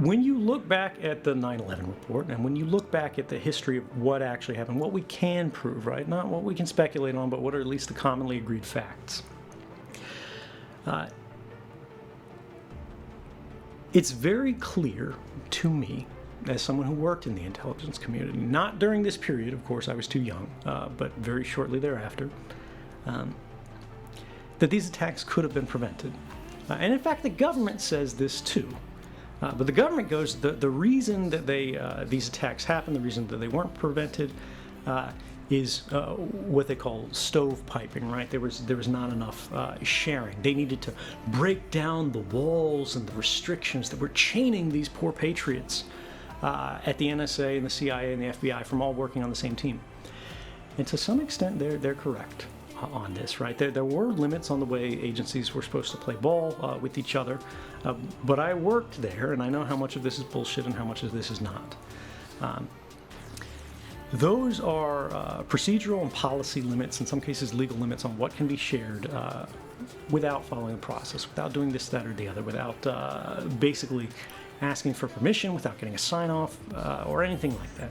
when you look back at the 9/11 report, and when you look back at the history of what actually happened, what we can prove, right? Not what we can speculate on, but what are at least the commonly agreed facts. It's very clear to me, as someone who worked in the intelligence community, not during this period, of course, I was too young, but very shortly thereafter, that these attacks could have been prevented. And in fact, the government says this too. But the government goes, the reason that these attacks happened, the reason that they weren't prevented, is what they call stovepiping, right? There was not enough sharing. They needed to break down the walls and the restrictions that were chaining these poor patriots at the NSA and the CIA and the FBI from all working on the same team. And to some extent, they're correct on this, right? There were limits on the way agencies were supposed to play ball with each other, but I worked there, and I know how much of this is bullshit and how much of this is not. Those are procedural and policy limits, in some cases legal limits, on what can be shared without following a process, without doing this, that, or the other, without basically asking for permission, without getting a sign-off, or anything like that.